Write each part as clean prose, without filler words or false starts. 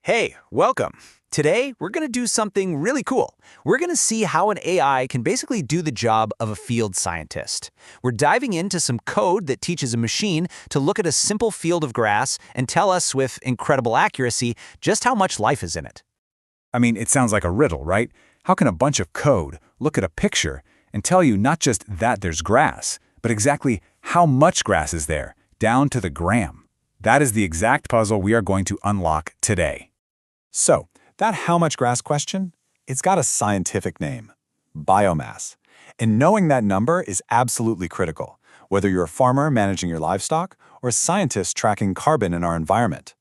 Hey, welcome. Today, we're going to do something really cool. We're going to see how an AI can basically do the job of a field scientist. We're diving into some code that teaches a machine to look at a simple field of grass and tell us with incredible accuracy just how much life is in it. I mean, it sounds like a riddle, right? How can a bunch of code look at a picture and tell you not just that there's grass, but exactly how much grass is there, down to the gram? That is the exact puzzle we are going to unlock today. So, that how much grass question, it's got a scientific name, biomass. And knowing that number is absolutely critical, whether you're a farmer managing your livestock or a scientist tracking carbon in our environment.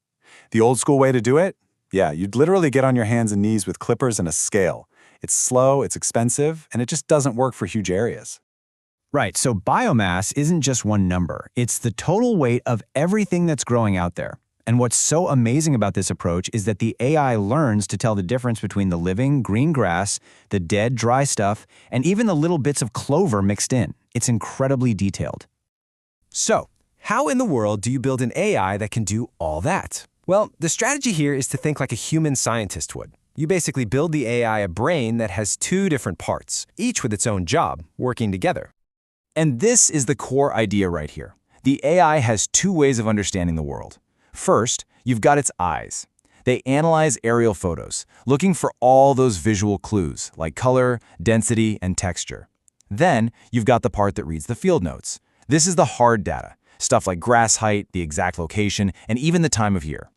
The old school way to do it? Yeah, you'd literally get on your hands and knees with clippers and a scale. It's slow, it's expensive, and it just doesn't work for huge areas. Right, so biomass isn't just one number. It's the total weight of everything that's growing out there. And what's so amazing about this approach is that the AI learns to tell the difference between the living, green grass, the dead, dry stuff, and even the little bits of clover mixed in. It's incredibly detailed. So, how in the world do you build an AI that can do all that? Well, the strategy here is to think like a human scientist would. You basically build the AI a brain that has two different parts, each with its own job, working together. And this is the core idea right here. The AI has two ways of understanding the world. First, you've got its eyes. They analyze aerial photos, looking for all those visual clues, like color, density, and texture. Then, you've got the part that reads the field notes. This is the hard data, stuff like grass height, the exact location, and even the time of year.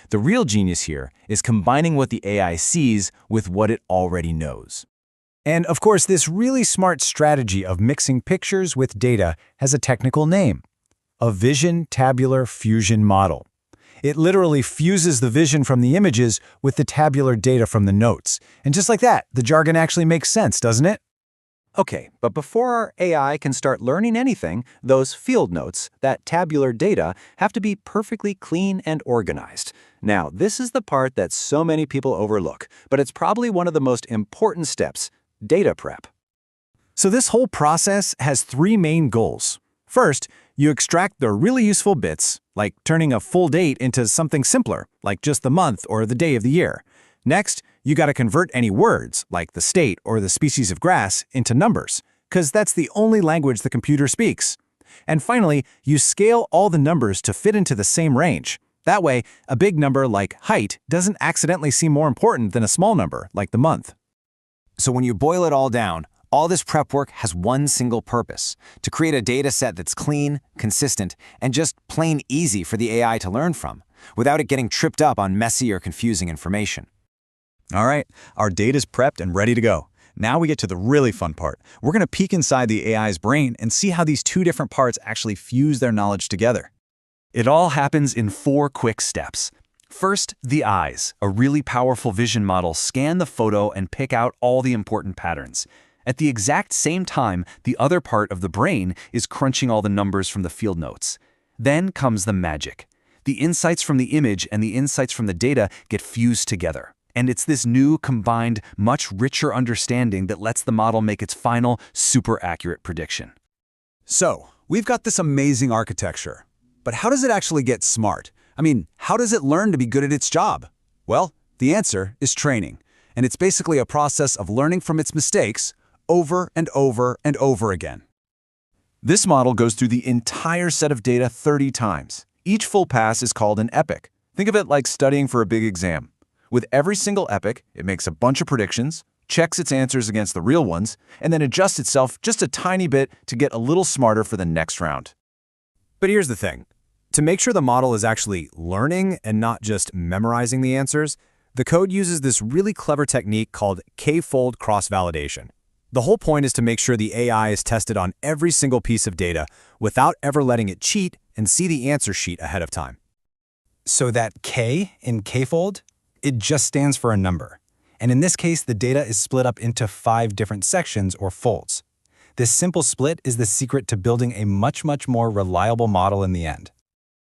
The real genius here is combining what the AI sees with what it already knows. And of course, this really smart strategy of mixing pictures with data has a technical name: a vision tabular fusion model. It literally fuses the vision from the images with the tabular data from the notes. And just like that, the jargon actually makes sense, doesn't it? Okay, but before our AI can start learning anything, those field notes, that tabular data, have to be perfectly clean and organized. Now, this is the part that so many people overlook, but it's probably one of the most important steps: data prep. So this whole process has three main goals. First, you extract the really useful bits, like turning a full date into something simpler, like just the month or the day of the year. Next, you got to convert any words, like the state or the species of grass, into numbers, because that's the only language the computer speaks. And finally, you scale all the numbers to fit into the same range. That way, a big number like height doesn't accidentally seem more important than a small number, like the month. So when you boil it all down, all this prep work has one single purpose: to create a data set that's clean, consistent, and just plain easy for the AI to learn from, without it getting tripped up on messy or confusing information. All right, our data's prepped and ready to go. Now we get to the really fun part. We're going to peek inside the AI's brain and see how these two different parts actually fuse their knowledge together. It all happens in 4 quick steps. First, the eyes. A really powerful vision model scan the photo and pick out all the important patterns. At the exact same time, the other part of the brain is crunching all the numbers from the field notes. Then comes the magic. The insights from the image and the insights from the data get fused together. And it's this new, combined, much richer understanding that lets the model make its final, super accurate prediction. So, we've got this amazing architecture. But how does it actually get smart? I mean, how does it learn to be good at its job? Well, the answer is training. And it's basically a process of learning from its mistakes over and over and over again. This model goes through the entire set of data 30 times. Each full pass is called an epoch. Think of it like studying for a big exam. With every single epoch, it makes a bunch of predictions, checks its answers against the real ones, and then adjusts itself just a tiny bit to get a little smarter for the next round. But here's the thing. To make sure the model is actually learning and not just memorizing the answers, the code uses this really clever technique called k-fold cross-validation. The whole point is to make sure the AI is tested on every single piece of data without ever letting it cheat and see the answer sheet ahead of time. So that K in k-fold, it just stands for a number. And in this case, the data is split up into 5 different sections or folds. This simple split is the secret to building a much more reliable model in the end.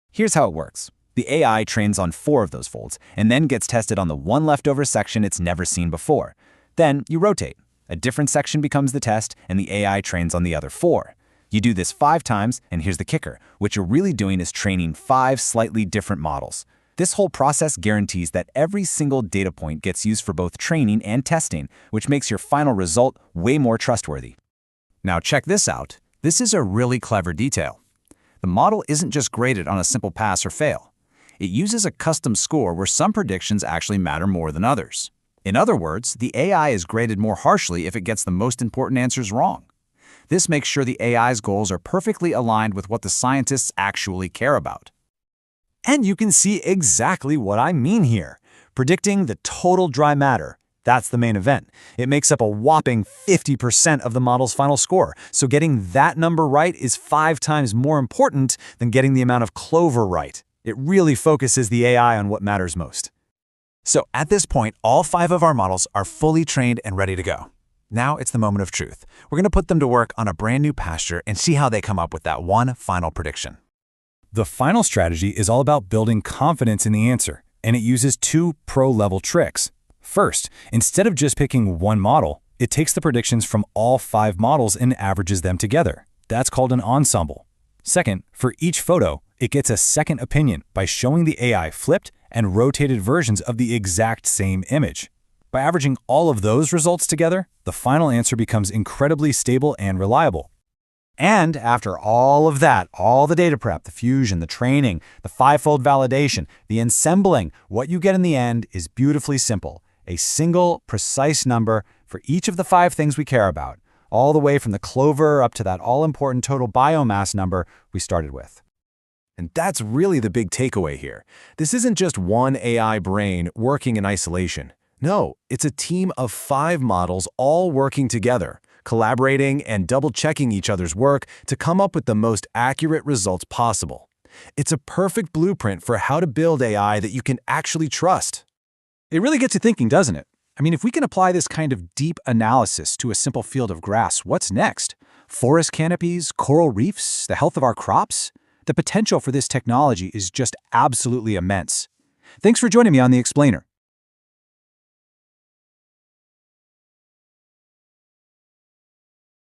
Here's how it works. The AI trains on 4 of those folds, and then gets tested on the one leftover section it's never seen before. Then you rotate. A different section becomes the test, and the AI trains on the other 4. You do this 5 times, and here's the kicker. What you're really doing is training 5 slightly different models. This whole process guarantees that every single data point gets used for both training and testing, which makes your final result way more trustworthy. Now check this out. This is a really clever detail. The model isn't just graded on a simple pass or fail. It uses a custom score where some predictions actually matter more than others. In other words, the AI is graded more harshly if it gets the most important answers wrong. This makes sure the AI's goals are perfectly aligned with what the scientists actually care about. And you can see exactly what I mean here. Predicting the total dry matter. That's the main event. It makes up a whopping 50% of the model's final score, so getting that number right is 5 times more important than getting the amount of clover right. It really focuses the AI on what matters most. So at this point, all 5 of our models are fully trained and ready to go. Now it's the moment of truth. We're going to put them to work on a brand new pasture and see how they come up with that one final prediction. The final strategy is all about building confidence in the answer, and it uses 2 pro-level tricks. First, instead of just picking one model, it takes the predictions from all 5 models and averages them together. That's called an ensemble. Second, for each photo, it gets a second opinion by showing the AI flipped and rotated versions of the exact same image. By averaging all of those results together, the final answer becomes incredibly stable and reliable. And after all of that, all the data prep, the fusion, the training, the 5-fold validation, the ensembling, what you get in the end is beautifully simple. A single, precise number for each of the 5 things we care about, all the way from the clover up to that all-important total biomass number we started with. And that's really the big takeaway here. This isn't just one AI brain working in isolation. No, it's a team of 5 models all working together, collaborating and double-checking each other's work to come up with the most accurate results possible. It's a perfect blueprint for how to build AI that you can actually trust. It really gets you thinking, doesn't it? I mean, if we can apply this kind of deep analysis to a simple field of grass, what's next? Forest canopies, coral reefs, the health of our crops? The potential for this technology is just absolutely immense. Thanks for joining me on The Explainer.